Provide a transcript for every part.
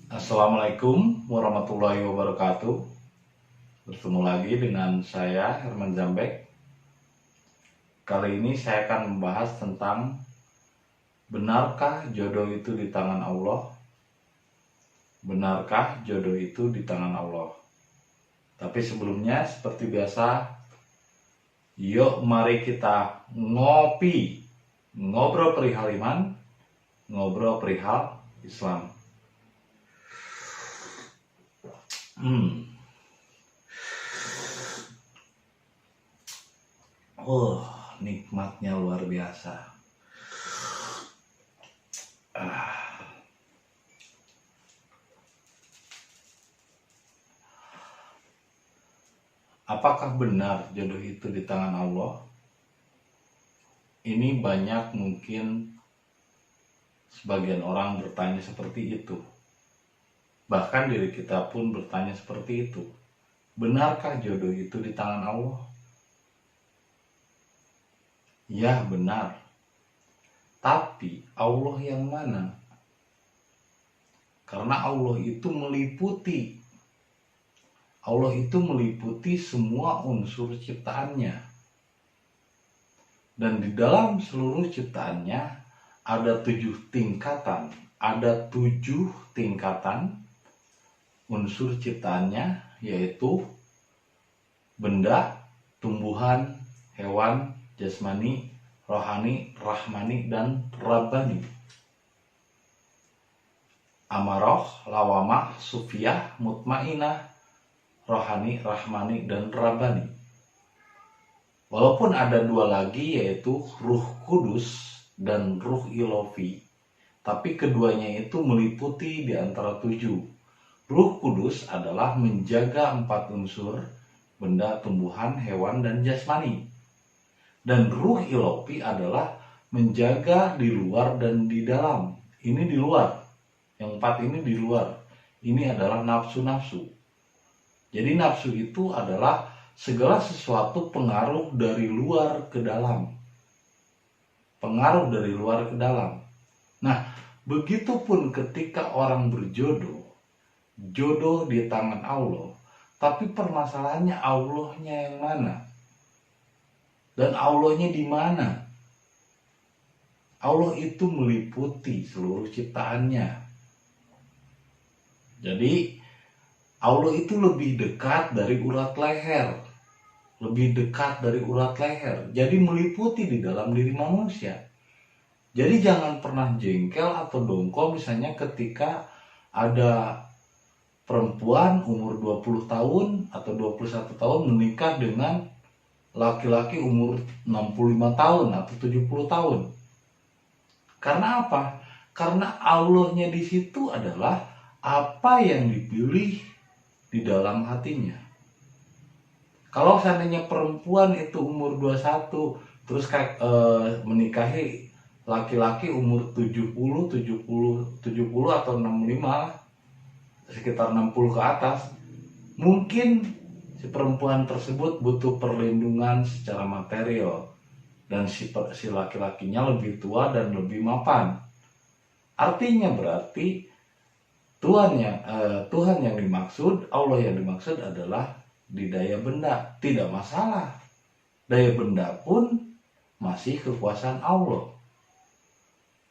Assalamualaikum warahmatullahi wabarakatuh. Bertemu lagi dengan saya Herman Zambek. Kali ini saya akan membahas tentang benarkah jodoh itu di tangan Allah? Benarkah jodoh itu di tangan Allah? Tapi sebelumnya seperti biasa, yuk mari kita ngopi, ngobrol perihal iman, ngobrol perihal Islam. Nikmatnya luar biasa. Apakah benar jodoh itu di tangan Allah? Ini banyak mungkin sebagian orang bertanya seperti itu. Bahkan diri kita pun bertanya seperti itu. Benarkah jodoh itu di tangan Allah? Ya, benar. Tapi Allah yang mana? Karena Allah itu meliputi semua unsur ciptaannya. Dan di dalam seluruh ciptaannya ada 7 tingkatan. Ada 7 tingkatan unsur ciptaannya, yaitu benda, tumbuhan, hewan, jasmani, rohani, rahmani, dan rabbani. Amaroh, lawamah, sufiyah, mutmainah, rohani, rahmani, dan rabbani. Walaupun ada 2 lagi, yaitu ruh kudus dan ruh ilofi, tapi keduanya itu meliputi di antara 7. Ruh kudus adalah menjaga 4 unsur, benda, tumbuhan, hewan, dan jasmani. Dan ruh ilofi adalah menjaga di luar dan di dalam. Ini di luar. Yang 4 ini di luar. Ini adalah nafsu-nafsu. Jadi nafsu itu adalah segala sesuatu pengaruh dari luar ke dalam. Pengaruh dari luar ke dalam. Nah, begitupun ketika orang berjodoh, jodoh di tangan Allah, tapi permasalahannya Allahnya yang mana? Dan Allahnya di mana? Allah itu meliputi seluruh ciptaannya. Jadi Allah itu lebih dekat dari urat leher. Lebih dekat dari urat leher. Jadi meliputi di dalam diri manusia. Jadi jangan pernah jengkel atau dongkol misalnya ketika ada perempuan umur 20 tahun atau 21 tahun menikah dengan laki-laki umur 65 tahun atau 70 tahun. Karena apa? Karena Allahnya di situ adalah apa yang dipilih di dalam hatinya. Kalau seandainya perempuan itu umur 21 terus menikahi laki-laki umur 70 atau 65, sekitar 60 ke atas, mungkin si perempuan tersebut butuh perlindungan secara material dan si laki-lakinya lebih tua dan lebih mapan. Artinya berarti Tuhan yang dimaksud, Allah yang dimaksud adalah di daya benda. Tidak masalah. Daya benda pun masih kekuasaan Allah.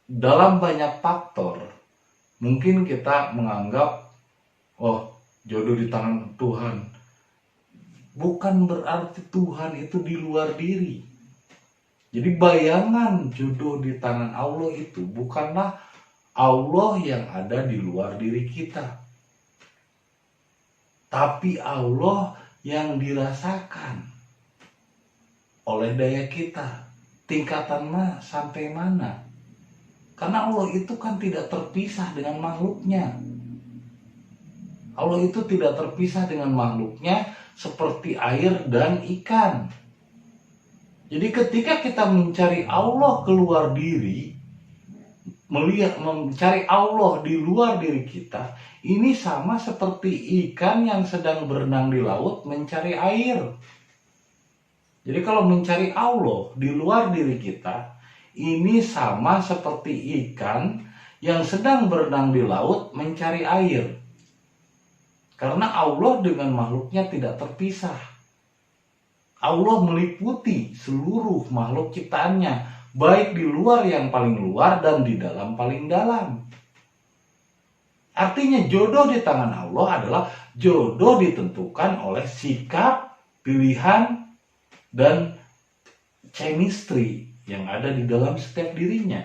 Dalam banyak faktor, mungkin kita menganggap jodoh di tangan Tuhan. Bukan berarti Tuhan itu di luar diri. Jadi bayangan jodoh di tangan Allah itu bukanlah Allah yang ada di luar diri kita, tapi Allah yang dirasakan oleh daya kita. Tingkatan sampai mana? Karena Allah itu kan tidak terpisah dengan makhluknya. Allah itu tidak terpisah dengan makhluknya seperti air dan ikan. Jadi ketika kita mencari Allah keluar diri, mencari Allah di luar diri kita, ini sama seperti ikan yang sedang berenang di laut mencari air. Jadi kalau mencari Allah di luar diri kita, ini sama seperti ikan yang sedang berenang di laut mencari air. Karena Allah dengan makhluknya tidak terpisah. Allah meliputi seluruh makhluk ciptaannya, baik di luar yang paling luar dan di dalam paling dalam. Artinya jodoh di tangan Allah adalah jodoh ditentukan oleh sikap, pilihan, dan chemistry yang ada di dalam setiap dirinya.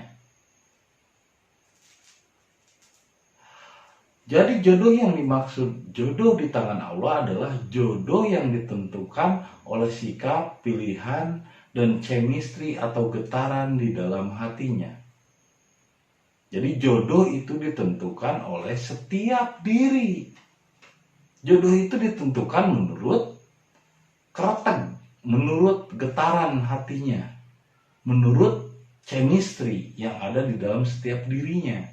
Jadi jodoh yang dimaksud jodoh di tangan Allah adalah jodoh yang ditentukan oleh sikap, pilihan, dan chemistry atau getaran di dalam hatinya. Jadi jodoh itu ditentukan oleh setiap diri. Jodoh itu ditentukan menurut kereteng, menurut getaran hatinya, menurut chemistry yang ada di dalam setiap dirinya.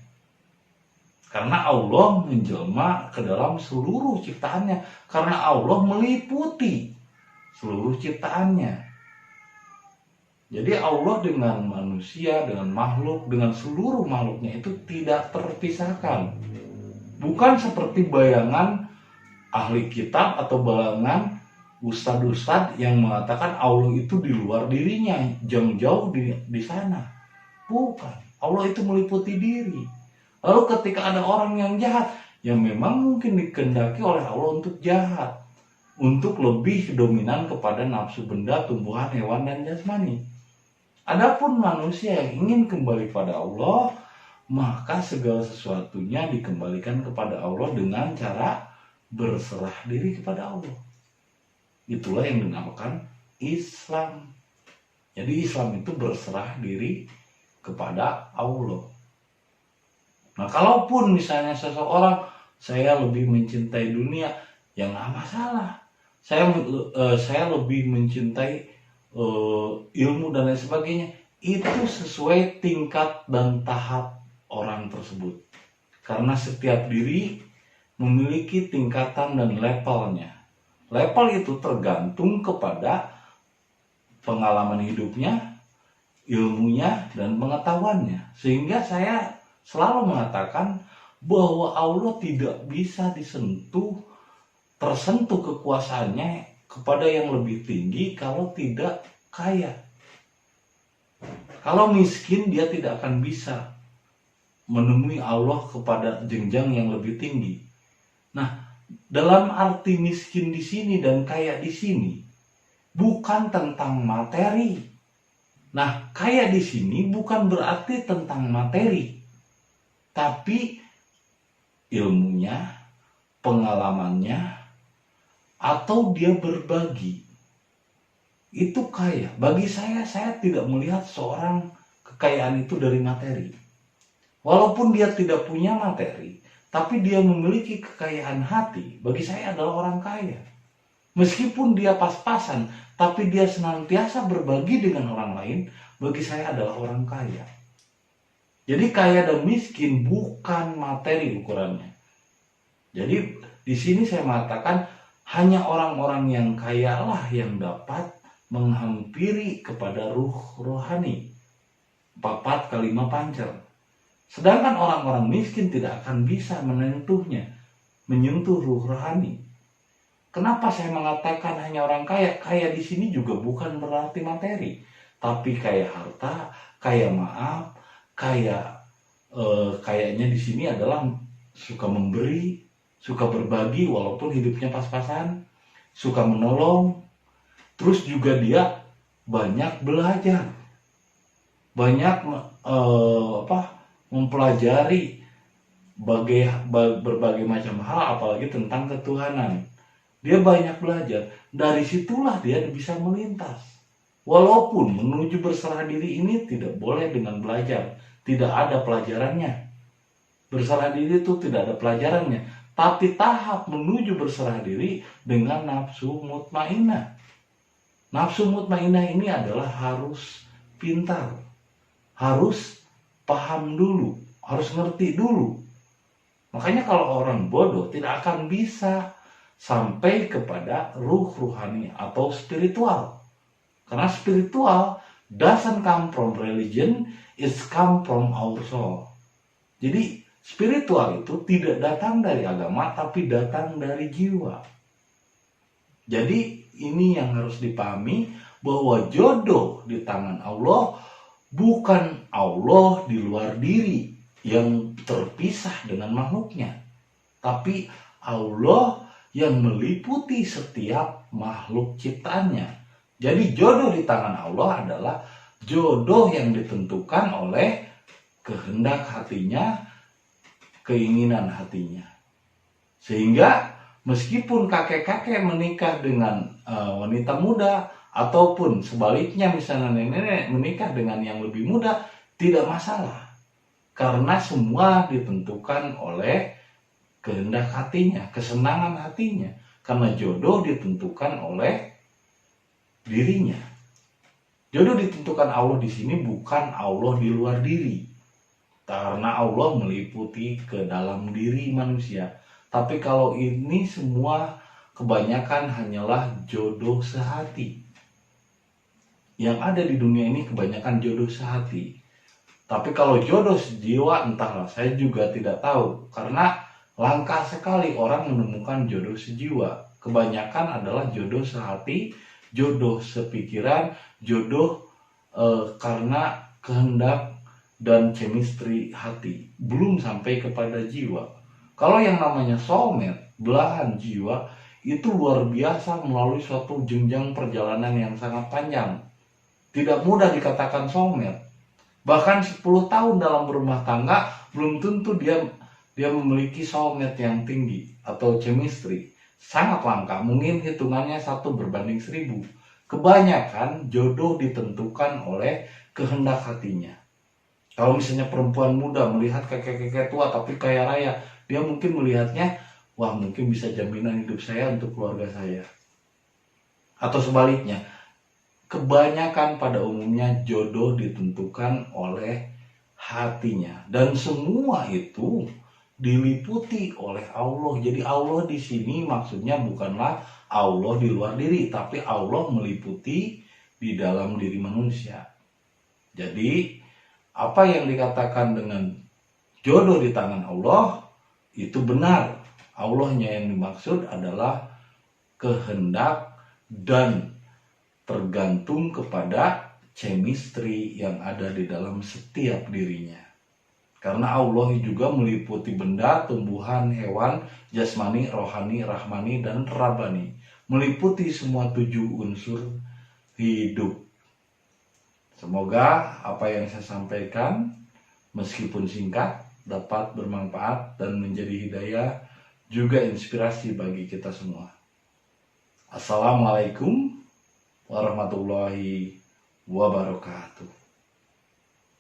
Karena Allah menjelma ke dalam seluruh ciptaannya. Karena Allah meliputi seluruh ciptaannya. Jadi Allah dengan manusia, dengan makhluk, dengan seluruh makhluknya itu tidak terpisahkan. Bukan seperti bayangan ahli kitab atau bayangan ustadz-ustadz yang mengatakan Allah itu di luar dirinya, jauh-jauh di sana. Bukan. Allah itu meliputi diri. Lalu ketika ada orang yang jahat, yang memang mungkin dikehendaki oleh Allah untuk jahat, untuk lebih dominan kepada nafsu benda, tumbuhan, hewan, dan jasmani. Adapun manusia yang ingin kembali pada Allah, maka segala sesuatunya dikembalikan kepada Allah dengan cara berserah diri kepada Allah. Itulah yang dinamakan Islam. Jadi Islam itu berserah diri kepada Allah. Nah, kalaupun misalnya seseorang, saya lebih mencintai dunia, ya nggak masalah. Saya lebih mencintai ilmu dan lain sebagainya. Itu sesuai tingkat dan tahap orang tersebut. Karena setiap diri memiliki tingkatan dan levelnya. Level itu tergantung kepada pengalaman hidupnya, ilmunya, dan pengetahuannya. Sehingga saya selalu mengatakan bahwa Allah tidak bisa tersentuh kekuasaannya kepada yang lebih tinggi kalau tidak kaya. Kalau miskin, dia tidak akan bisa menemui Allah kepada jenjang yang lebih tinggi. Nah, dalam arti miskin di sini dan kaya di sini bukan tentang materi. Nah, kaya di sini bukan berarti tentang materi, tapi ilmunya, pengalamannya, atau dia berbagi. Itu kaya. Bagi saya tidak melihat seorang kekayaan itu dari materi. Walaupun dia tidak punya materi, tapi dia memiliki kekayaan hati, bagi saya adalah orang kaya. Meskipun dia pas-pasan, tapi dia senantiasa berbagi dengan orang lain, bagi saya adalah orang kaya. Jadi kaya dan miskin bukan materi ukurannya. Jadi di sini saya mengatakan hanya orang-orang yang kaya lah yang dapat menghampiri kepada ruh rohani. 4 kali 5 pancer. Sedangkan orang-orang miskin tidak akan bisa menyentuh ruh rohani. Kenapa saya mengatakan hanya orang kaya? Kaya di sini juga bukan berarti materi, tapi kaya harta, kaya maaf, kayaknya di sini adalah suka memberi, suka berbagi walaupun hidupnya pas-pasan, suka menolong, terus juga dia banyak belajar, banyak mempelajari berbagai macam hal, apalagi tentang ketuhanan. Dia banyak belajar, dari situlah dia bisa melintas. Walaupun menuju berserah diri ini tidak boleh dengan belajar, tidak ada pelajarannya. Berserah diri itu tidak ada pelajarannya, tapi tahap menuju berserah diri dengan nafsu mutmainnah. Nafsu mutmainnah ini adalah harus pintar, harus paham dulu, harus ngerti dulu. Makanya kalau orang bodoh tidak akan bisa sampai kepada ruh ruhani atau spiritual. Karena spiritual doesn't come from religion, it come from our soul. Jadi spiritual itu tidak datang dari agama, tapi datang dari jiwa. Jadi ini yang harus dipahami, bahwa jodoh di tangan Allah, bukan Allah di luar diri yang terpisah dengan makhluknya, tapi Allah yang meliputi setiap makhluk ciptaannya. Jadi jodoh di tangan Allah adalah jodoh yang ditentukan oleh kehendak hatinya, keinginan hatinya. Sehingga meskipun kakek-kakek menikah dengan wanita muda, ataupun sebaliknya misalnya nenek-nenek menikah dengan yang lebih muda, tidak masalah. Karena semua ditentukan oleh kehendak hatinya, kesenangan hatinya. Karena jodoh ditentukan oleh dirinya. Jodoh ditentukan Allah di sini, bukan Allah di luar diri. Karena Allah meliputi ke dalam diri manusia. Tapi kalau ini semua kebanyakan hanyalah jodoh sehati. Yang ada di dunia ini kebanyakan jodoh sehati. Tapi kalau jodoh sejiwa, entahlah, saya juga tidak tahu. Karena langka sekali orang menemukan jodoh sejiwa. Kebanyakan adalah jodoh sehati, jodoh sepikiran, jodoh karena kehendak dan chemistry hati. Belum sampai kepada jiwa. Kalau yang namanya soulmate, belahan jiwa, itu luar biasa melalui suatu jenjang perjalanan yang sangat panjang. Tidak mudah dikatakan soulmate. Bahkan 10 tahun dalam berumah tangga belum tentu dia memiliki soulmate yang tinggi atau chemistry. Sangat langka, mungkin hitungannya 1/1000. Kebanyakan jodoh ditentukan oleh kehendak hatinya. Kalau misalnya perempuan muda melihat kakek-kakek tua tapi kaya raya, dia mungkin melihatnya, wah mungkin bisa jaminan hidup saya untuk keluarga saya. Atau sebaliknya, kebanyakan pada umumnya jodoh ditentukan oleh hatinya, dan semua itu diliputi oleh Allah. Jadi Allah di sini maksudnya bukanlah Allah di luar diri, tapi Allah meliputi di dalam diri manusia. Jadi apa yang dikatakan dengan jodoh di tangan Allah itu benar. Allahnya yang dimaksud adalah kehendak dan tergantung kepada chemistry yang ada di dalam setiap dirinya. Karena Allah juga meliputi benda, tumbuhan, hewan, jasmani, rohani, rahmani, dan rabani. Meliputi semua 7 unsur hidup. Semoga apa yang saya sampaikan, meskipun singkat, dapat bermanfaat dan menjadi hidayah, juga inspirasi bagi kita semua. Assalamualaikum warahmatullahi wabarakatuh.